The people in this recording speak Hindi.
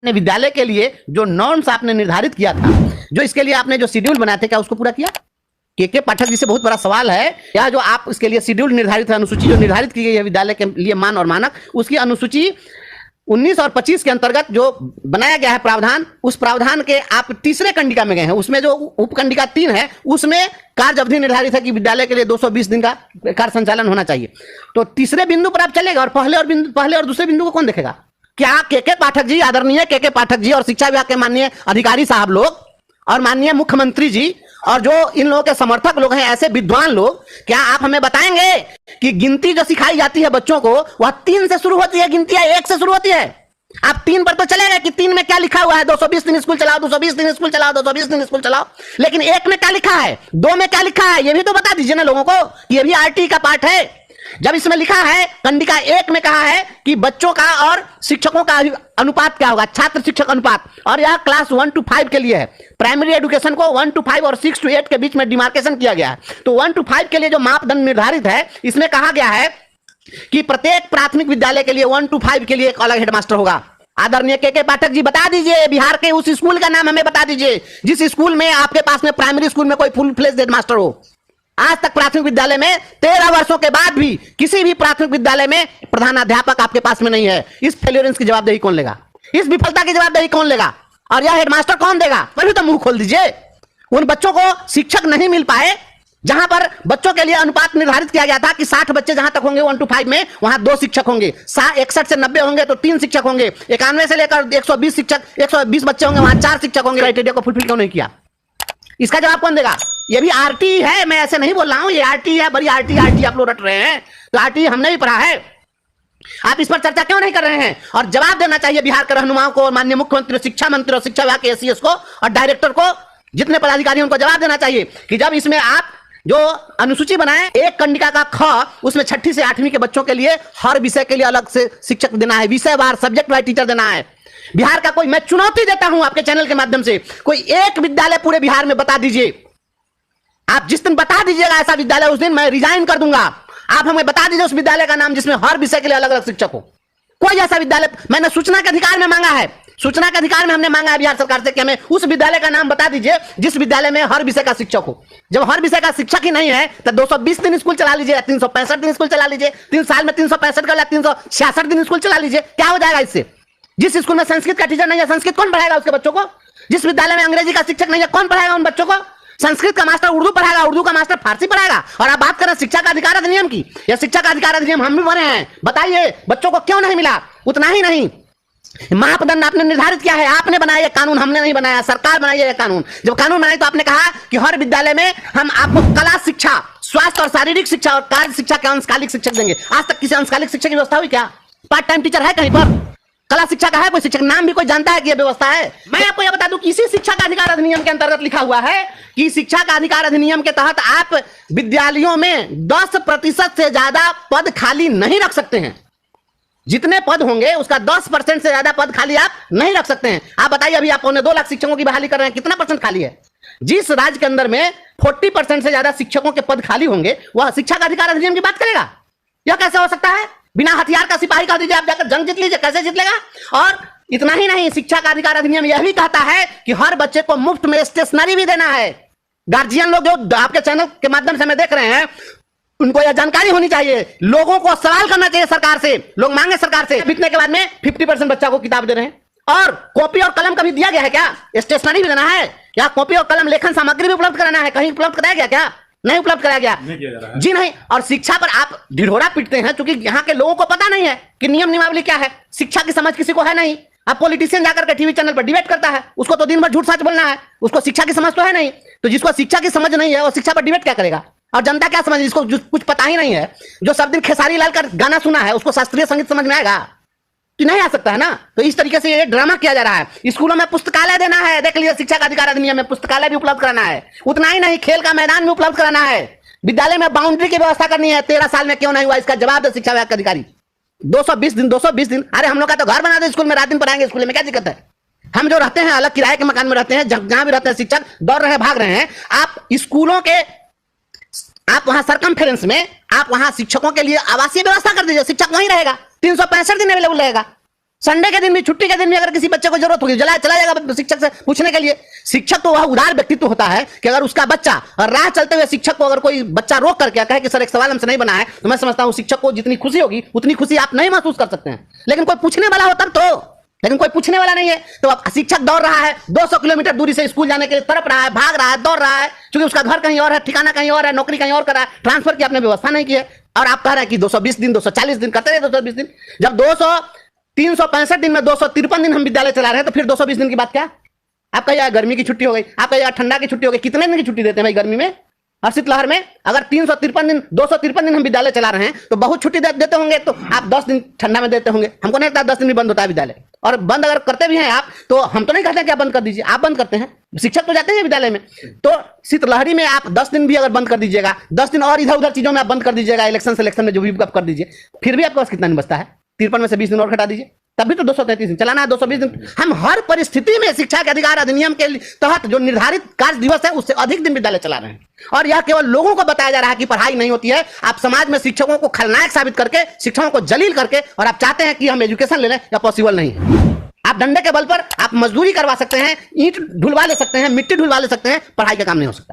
विद्यालय के लिए जो नॉर्म्स आपने निर्धारित किया था, जो इसके लिए आपने जो शेड्यूल बनाए थे, क्या उसको पूरा किया? के पाठक जी से बहुत बड़ा सवाल है, या जो आप इसके लिए शेड्यूल निर्धारित है, अनुसूची जो निर्धारित की गई है विद्यालय के लिए मान और मानक, उसकी अनुसूची 19 और 25 के अंतर्गत जो बनाया गया है प्रावधान, उस प्रावधान के आप तीसरे कंडिका में गए हैं। उसमें जो उपकंडिका 3 है उसमें कार्य अवधि निर्धारित है कि विद्यालय के लिए 220 दिन का कार्य संचालन होना चाहिए। तो तीसरे बिंदु पर आप चलेगा और पहले और दूसरे बिंदु को कौन देखेगा? क्या के पाठक जी, आदरणीय के पाठक जी और शिक्षा विभाग के माननीय अधिकारी साहब लोग और माननीय मुख्यमंत्री जी और जो इन लोगों के समर्थक लोग हैं, ऐसे विद्वान लोग, क्या आप हमें बताएंगे कि गिनती जो सिखाई जाती है बच्चों को वह 3 से शुरू होती है, गिनती 1 से शुरू होती है? आप 3 पर तो चलेगा कि 3 में क्या लिखा हुआ है, 220 दिन स्कूल चलाओ, 220 दिन स्कूल चलाओ, 220 दिन स्कूल चलाओ, लेकिन 1 में क्या लिखा है, 2 में क्या लिखा है, यह भी तो बता दीजिए ना लोगों को। यह भी आरटी का पार्ट है। जब इसमें लिखा है कंडिका 1 में कहा है कि बच्चों का और शिक्षकों का अनुपात क्या होगा, छात्र शिक्षक अनुपात, और यह क्लास 1 to 5 के लिए है। प्राइमरी एजुकेशन को 1 to 5 और 6 to 8 के बीच में डिमार्केशन किया गया है। तो 1 to 5 के लिए जो मापदंड निर्धारित है, इसमें कहा गया है कि प्रत्येक प्राथमिक विद्यालय के लिए 1 to 5 के लिए एक अलग हेडमास्टर होगा। आदरणीय के पाठक जी बता दीजिए, बिहार के उस स्कूल का नाम हमें बता दीजिए जिस स्कूल में आपके पास में प्राइमरी स्कूल में कोई फुल फ्लेज्ड हेडमास्टर हो। आज तक प्राथमिक विद्यालय में 13 वर्षों के बाद भी किसी भी प्राथमिक विद्यालय में प्रधानाध्यापक आपके पास में नहीं है। इस फेल्योरेंस की जवाबदेही कौन लेगा? इस विफलता की जवाबदेही कौन लेगा? और यह हेडमास्टर कौन देगा? पहले तो मुंह खोल दीजिए। उन बच्चों को शिक्षक नहीं मिल पाए जहां पर बच्चों के लिए अनुपात निर्धारित किया गया था कि 60 बच्चे जहां तक होंगे 1 to 5 में, वहां 2 शिक्षक होंगे। 61 से 90 होंगे तो 3 शिक्षक होंगे। 91 से लेकर 120 शिक्षक 120 बच्चे होंगे, वहां 4 शिक्षक होंगे। क्राइटेरिया को फुलफिल क्यों नहीं किया? इसका जवाब कौन देगा? ये भी आरटी है, मैं ऐसे नहीं बोल रहा हूं, ये आरटी है, बड़ी आरटी आप लोग रट रहे हैं। तो आरटी हमने भी पढ़ा है। आप इस पर चर्चा क्यों नहीं कर रहे हैं? और जवाब देना चाहिए बिहार के रहनुमाओं को, माननीय मुख्यमंत्री, शिक्षा मंत्री और शिक्षा विभाग के एसीएस को और डायरेक्टर को, जितने पदाधिकारी उनको जवाब देना चाहिए कि जब इसमें आप जो अनुसूची बनाए, एक कंडिका का ख, उसमें 6ठी से 8वीं के बच्चों के लिए हर विषय के लिए अलग से शिक्षक देना है, विषयवार सब्जेक्ट वाइज टीचर देना है। बिहार का कोई, मैं चुनौती देता हूं आपके चैनल के माध्यम से, कोई एक विद्यालय पूरे बिहार में बता दीजिए। आप जिस दिन बता दीजिएगा ऐसा विद्यालय, उस दिन मैं रिजाइन कर दूंगा। आप हमें बता दीजिए उस विद्यालय का नाम जिसमें हर विषय के लिए अलग अलग शिक्षक हो। कोई ऐसा विद्यालय, मैंने सूचना के अधिकार में मांगा है, सूचना के अधिकार में हमने मांगा है बिहार सरकार से कि हमें उस विद्यालय का नाम बता दीजिए जिस विद्यालय में हर विषय का शिक्षक हो। जब हर विषय का शिक्षक ही नहीं है तो 220 दिन स्कूल चला लीजिए, 365 दिन स्कूल चला लीजिए, 3 साल में 365 का 366 दिन स्कूल चला लीजिए। क्या हो जाएगा इससे? जिस स्कूल में संस्कृत का टीचर नहीं है, संस्कृत कौन पढ़ाएगा उसके बच्चों को? जिस विद्यालय में अंग्रेजी का शिक्षक नहीं है, कौन पढ़ाएगा उन बच्चों को? संस्कृत का मास्टर उर्दू पढ़ाएगा, उर्दू का मास्टर फारसी पढ़ाएगा। और आप बात करें शिक्षा का अधिकार अधिनियम की, या शिक्षा का अधिकार अधिनियम हम भी बने हैं, बताइए बच्चों को क्यों नहीं मिला? उतना ही नहीं, मापदंड आपने निर्धारित किया है, आपने बनाया ये कानून, हमने नहीं बनाया, सरकार बनाई है कानून। जब कानून बनाई तो आपने कहा कि हर विद्यालय में हम आपको कला शिक्षा, स्वास्थ्य और शारीरिक शिक्षा और कार्य शिक्षा के अंशकालिक शिक्षक देंगे। आज तक किसी अंशकालिक शिक्षक की व्यवस्था हुई क्या? पार्ट टाइम टीचर है कहीं पर? कला शिक्षा का है कोई शिक्षक? नाम भी कोई जानता है कि यह व्यवस्था है? मैं आपको यह बता दूं कि इसी शिक्षा का अधिकार अधिनियम के अंतर्गत लिखा हुआ है कि शिक्षा का अधिकार अधिनियम के तहत आप विद्यालयों में 10% से ज्यादा पद खाली नहीं रख सकते हैं। जितने पद होंगे उसका 10% से ज्यादा पद खाली आप नहीं रख सकते हैं। आप बताइए, अभी आप 2.25 लाख शिक्षकों की बहाली कर रहे हैं, कितना परसेंट खाली है? जिस राज्य के अंदर में 40% से ज्यादा शिक्षकों के पद खाली होंगे, वह शिक्षा का अधिकार अधिनियम की बात करेगा? यह कैसे हो सकता है? बिना हथियार का सिपाही कह दीजिए आप जाकर जंग जीत लीजिए, कैसे जीत लेगा? और इतना ही नहीं, शिक्षा का अधिकार अधिनियम यह भी कहता है कि हर बच्चे को मुफ्त में स्टेशनरी भी देना है। गार्जियन लोग जो आपके चैनल के माध्यम से हमें देख रहे हैं, उनको यह जानकारी होनी चाहिए। लोगों को सवाल करना चाहिए सरकार से, लोग मांगे सरकार से। बीतने के बाद में 50% बच्चा को किताब दे रहे हैं, और कॉपी और कलम कभी दिया गया है क्या? स्टेशनरी भी देना है या कॉपी और कलम, लेखन सामग्री भी उपलब्ध कराना है? कहीं उपलब्ध कराया गया क्या? नहीं उपलब्ध कराया गया, जी नहीं। और शिक्षा पर आप ढिढोरा पीटते हैं क्योंकि यहाँ के लोगों को पता नहीं है कि नियम नियमावली क्या है। शिक्षा की समझ किसी को है नहीं। अब पॉलिटिशियन जाकर के टीवी चैनल पर डिबेट करता है, उसको तो दिन भर झूठ सच बोलना है, उसको शिक्षा की समझ तो है नहीं। तो जिसको शिक्षा की समझ नहीं है वो शिक्षा पर डिबेट क्या करेगा? और जनता क्या समझ, जिसको कुछ पता ही नहीं है, जो सब दिन खेसारी लाल का गाना सुना है, उसको शास्त्रीय संगीत समझ में आएगा? तो नहीं आ सकता है ना। तो इस तरीके से ये ड्रामा किया जा रहा है। स्कूलों में पुस्तकालय देना है, देख लीजिए शिक्षा का अधिकार अधिनियम में पुस्तकालय भी उपलब्ध कराना है। उतना ही नहीं, खेल का मैदान भी उपलब्ध कराना है। विद्यालय में बाउंड्री की व्यवस्था करनी है। 13 साल में क्यों नहीं हुआ, इसका जवाब दे शिक्षा विभाग के अधिकारी। 220 दिन, अरे हम लोग का तो घर बना दे स्कूल में, रात दिन पढ़ाएंगे स्कूल में, क्या दिक्कत है? हम जो रहते हैं अलग किराए के मकान में रहते हैं, जहां भी रहते हैं शिक्षक दौड़ रहे भाग रहे हैं। आप स्कूलों के, आप वहां सरकमफेरेंस में आप वहां शिक्षकों के लिए आवासीय व्यवस्था कर दीजिए, शिक्षक वहीं रहेगा, 365 दिन अवेलेबल रहेगा। संडे के दिन भी, छुट्टी के दिन भी अगर किसी बच्चे को जरूरत होगी, चला जाएगा शिक्षक से पूछने के लिए। शिक्षक तो वह उदार व्यक्तित्व होता है कि अगर उसका बच्चा राह चलते हुए शिक्षक को अगर कोई बच्चा रोक करके कहे कि सर एक सवाल हमसे नहीं बना है, तो मैं समझता हूं शिक्षक को जितनी खुशी होगी उतनी खुशी आप नहीं महसूस कर सकते हैं। लेकिन कोई पूछने वाला हो तब तो, लेकिन कोई पूछने वाला नहीं है। तो अब शिक्षक दौड़ रहा है 200 किलोमीटर दूरी से स्कूल जाने के लिए, तड़प रहा है, भाग रहा है, दौड़ रहा है, क्योंकि उसका घर कहीं और है, ठिकाना कहीं और है, नौकरी कहीं और कर रहा है, ट्रांसफर की आपने व्यवस्था नहीं की है। और आप कह रहे हैं कि 220 दिन 240 दिन करते रहे, 220 दिन, जब 365 दिन में 253 दिन हम विद्यालय चला रहे हैं, तो फिर 220 दिन की बात क्या? आपका यह गर्मी की छुट्टी हो गई, आपका यह ठंडा की छुट्टी हो गई, कितने दिन की छुट्टी देते हैं भाई गर्मी में और शीतलहर में? अगर 353 दिन 253 दिन हम विद्यालय चला रहे हैं तो बहुत छुट्टी देते होंगे, तो आप 10 दिन ठंडा में देते होंगे। हमको नहीं लगता 10 दिन भी बंद होता है विद्यालय। और बंद अगर करते भी हैं आप, तो हम तो नहीं कहते कि आप बंद कर दीजिए, आप बंद करते हैं, शिक्षक तो जाते हैं विद्यालय में। तो शीतलहरी में आप 10 दिन भी अगर बंद कर दीजिएगा, 10 दिन और इधर उधर चीजों में आप बंद कर दीजिएगा, इलेक्शन सिलेक्शन में जो भी आप कर दीजिए, फिर भी आपके पास कितना दिन बचता है? 53 में से 20 दिन और घटा दीजिए, तब भी तो 233 दिन चलाना है। 220 दिन हम हर परिस्थिति में शिक्षा के अधिकार अधिनियम के तहत जो निर्धारित कार्य दिवस है उससे अधिक दिन विद्यालय चला रहे हैं। और यह केवल लोगों को बताया जा रहा है कि पढ़ाई नहीं होती है। आप समाज में शिक्षकों को खलनायक साबित करके, शिक्षकों को जलील करके, और आप चाहते हैं कि हम एजुकेशन ले लें, या पॉसिबल नहीं है। आप डंडे के बल पर आप मजदूरी करवा सकते हैं, ईंट ढुलवा ले सकते हैं, मिट्टी ढुलवा ले सकते हैं, पढ़ाई का काम नहीं हो सकता।